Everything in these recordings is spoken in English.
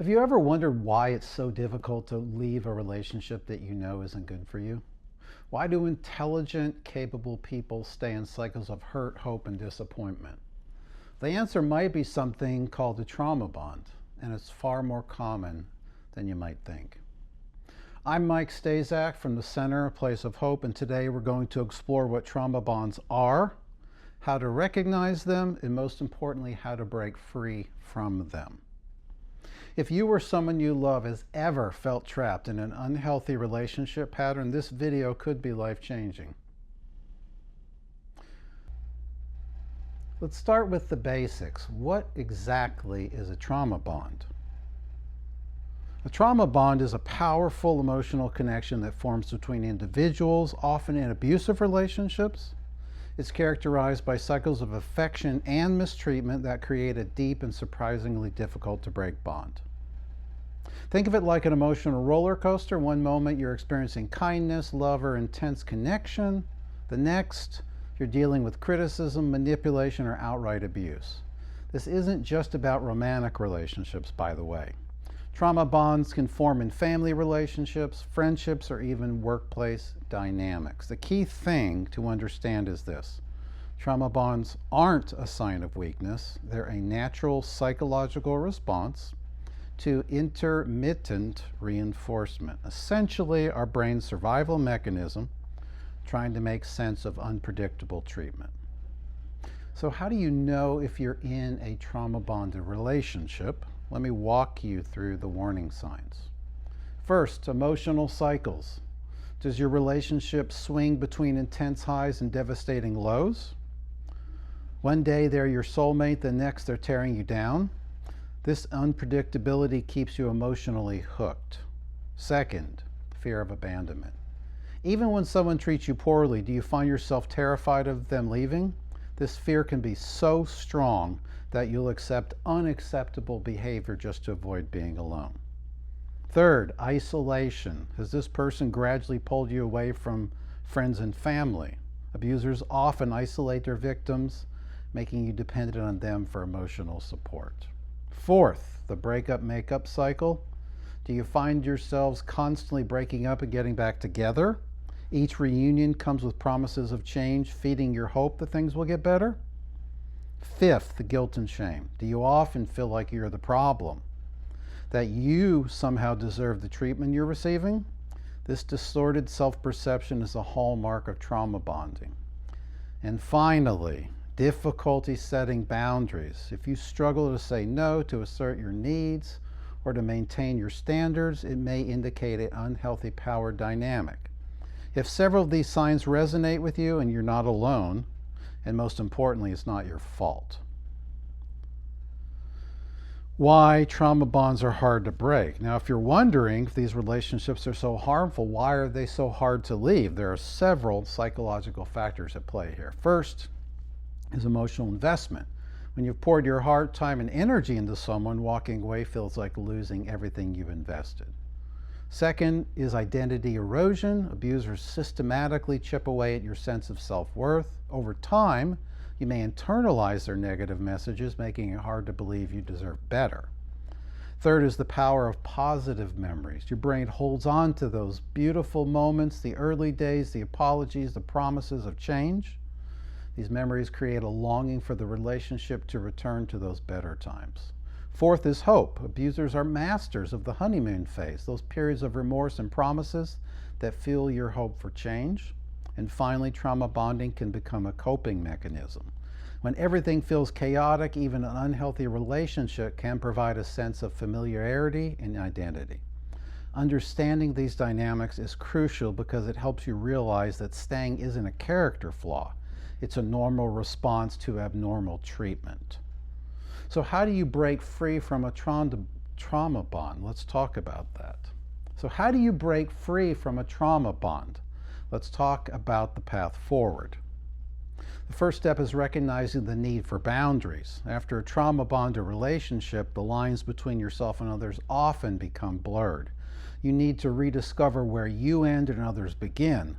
Have you ever wondered why it's so difficult to leave a relationship that you know isn't good for you? Why do intelligent, capable people stay in cycles of hurt, hope, and disappointment? The answer might be something called the trauma bond, and it's far more common than you might think. I'm Mike Staszak from the Center, a Place of Hope, and today we're going to explore what trauma bonds are, how to recognize them, and most importantly, how to break free from them. If you or someone you love has ever felt trapped in an unhealthy relationship pattern, this video could be life-changing. Let's start with the basics. What exactly is a trauma bond? A trauma bond is a powerful emotional connection that forms between individuals, often in abusive relationships. It's characterized by cycles of affection and mistreatment that create a deep and surprisingly difficult to break bond. Think of it like an emotional roller coaster. One moment you're experiencing kindness, love, or intense connection. The next, you're dealing with criticism, manipulation, or outright abuse. This isn't just about romantic relationships, by the way. Trauma bonds can form in family relationships, friendships, or even workplace dynamics. The key thing to understand is this. Trauma bonds aren't a sign of weakness. They're a natural psychological response to intermittent reinforcement. Essentially, our brain's survival mechanism trying to make sense of unpredictable treatment. So how do you know if you're in a trauma bonded relationship? Let me walk you through the warning signs. First, emotional cycles. Does your relationship swing between intense highs and devastating lows? One day they're your soulmate, the next they're tearing you down. This unpredictability keeps you emotionally hooked. Second, fear of abandonment. Even when someone treats you poorly, do you find yourself terrified of them leaving? This fear can be so strong that you'll accept unacceptable behavior just to avoid being alone. Third, isolation. Has this person gradually pulled you away from friends and family? Abusers often isolate their victims, making you dependent on them for emotional support. Fourth, the breakup-makeup cycle. Do you find yourselves constantly breaking up and getting back together? Each reunion comes with promises of change, feeding your hope that things will get better. Fifth, the guilt and shame. Do you often feel like you're the problem? That you somehow deserve the treatment you're receiving? This distorted self-perception is a hallmark of trauma bonding. And finally, difficulty setting boundaries. If you struggle to say no, to assert your needs, or to maintain your standards, it may indicate an unhealthy power dynamic. If several of these signs resonate with you and you're not alone, and most importantly, it's not your fault. Why trauma bonds are hard to break. Now, if you're wondering if these relationships are so harmful, why are they so hard to leave? There are several psychological factors at play here. First is emotional investment. When you've poured your heart, time, and energy into someone, walking away feels like losing everything you've invested. Second is identity erosion. Abusers systematically chip away at your sense of self-worth. Over time, you may internalize their negative messages, making it hard to believe you deserve better. Third is the power of positive memories. Your brain holds on to those beautiful moments, the early days, the apologies, the promises of change. These memories create a longing for the relationship to return to those better times. Fourth is hope. Abusers are masters of the honeymoon phase, those periods of remorse and promises that fuel your hope for change. And finally, trauma bonding can become a coping mechanism. When everything feels chaotic, even an unhealthy relationship can provide a sense of familiarity and identity. Understanding these dynamics is crucial because it helps you realize that staying isn't a character flaw. It's a normal response to abnormal treatment. So how do you break free from a trauma bond? Let's talk about that. So how do you break free from a trauma bond? Let's talk about the path forward. The first step is recognizing the need for boundaries. After a trauma bonded relationship, the lines between yourself and others often become blurred. You need to rediscover where you end and others begin.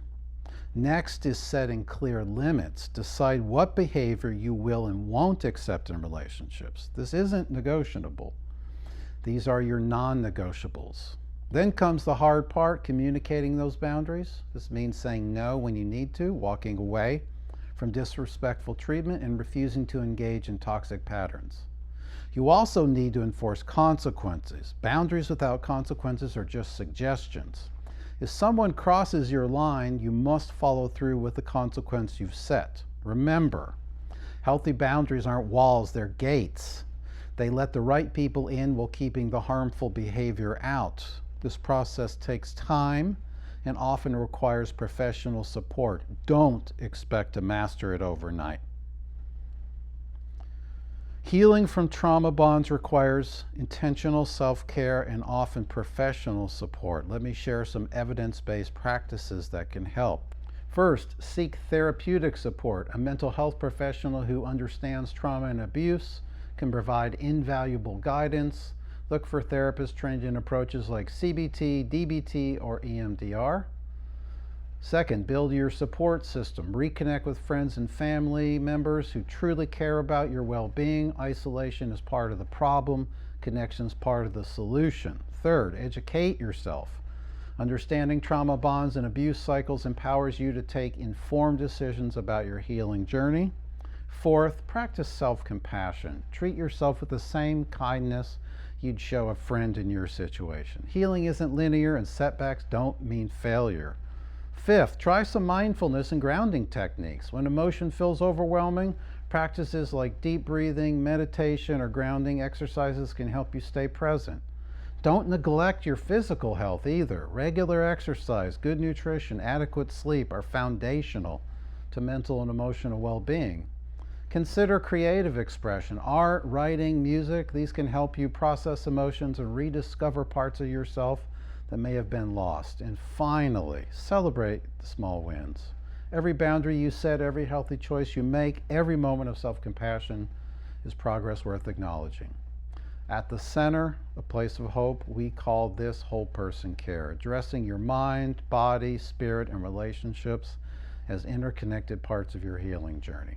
Next is setting clear limits. Decide what behavior you will and won't accept in relationships. This isn't negotiable. These are your non-negotiables. Then comes the hard part, communicating those boundaries. This means saying no when you need to, walking away from disrespectful treatment, and refusing to engage in toxic patterns. You also need to enforce consequences. Boundaries without consequences are just suggestions. If someone crosses your line, you must follow through with the consequence you've set. Remember, healthy boundaries aren't walls, they're gates. They let the right people in while keeping the harmful behavior out. This process takes time and often requires professional support. Don't expect to master it overnight. Healing from trauma bonds requires intentional self-care and often professional support. Let me share some evidence-based practices that can help. First, seek therapeutic support. A mental health professional who understands trauma and abuse can provide invaluable guidance. Look for therapists trained in approaches like CBT, DBT, or EMDR. Second, build your support system. Reconnect with friends and family members who truly care about your well-being. Isolation is part of the problem. Connection is part of the solution. Third, educate yourself. Understanding trauma bonds and abuse cycles empowers you to take informed decisions about your healing journey. Fourth, practice self-compassion. Treat yourself with the same kindness you'd show a friend in your situation. Healing isn't linear, and setbacks don't mean failure. Fifth, try some mindfulness and grounding techniques. When emotion feels overwhelming, practices like deep breathing, meditation, or grounding exercises can help you stay present. Don't neglect your physical health either. Regular exercise, good nutrition, adequate sleep are foundational to mental and emotional well-being. Consider creative expression. Art, writing, music, these can help you process emotions and rediscover parts of yourself that may have been lost. And finally, celebrate the small wins. Every boundary you set, every healthy choice you make, every moment of self-compassion is progress worth acknowledging. At the center, a place of hope, we call this whole person care, addressing your mind, body, spirit, and relationships as interconnected parts of your healing journey.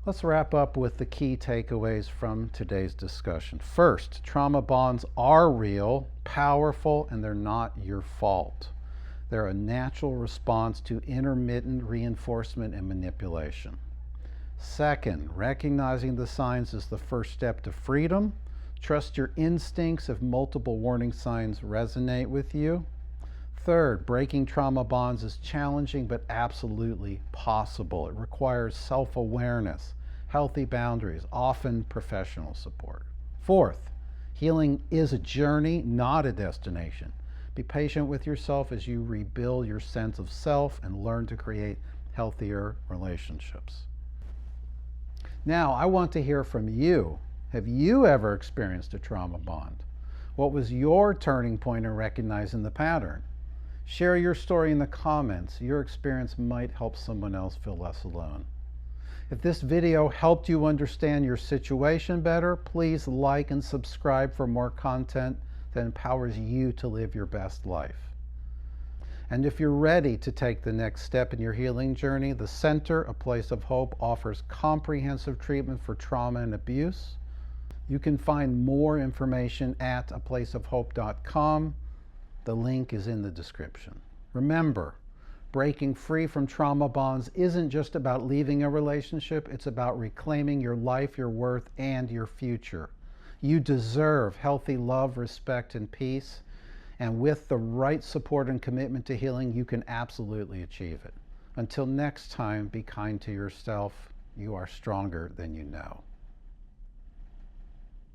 Let's wrap up with the key takeaways from today's discussion. First, trauma bonds are real, powerful, and they're not your fault. They're a natural response to intermittent reinforcement and manipulation. Second, recognizing the signs is the first step to freedom. Trust your instincts if multiple warning signs resonate with you. Third, breaking trauma bonds is challenging but absolutely possible. It requires self-awareness, healthy boundaries, often professional support. Fourth, healing is a journey, not a destination. Be patient with yourself as you rebuild your sense of self and learn to create healthier relationships. Now, I want to hear from you. Have you ever experienced a trauma bond? What was your turning point in recognizing the pattern? Share your story in the comments. Your experience might help someone else feel less alone. If this video helped you understand your situation better, please like and subscribe for more content that empowers you to live your best life. And if you're ready to take the next step in your healing journey, the Center, a Place of Hope, offers comprehensive treatment for trauma and abuse. You can find more information at aplaceofhope.com. The link is in the description. Remember, breaking free from trauma bonds isn't just about leaving a relationship, it's about reclaiming your life, your worth, and your future. You deserve healthy love, respect, and peace. And with the right support and commitment to healing, you can absolutely achieve it. Until next time, be kind to yourself. You are stronger than you know.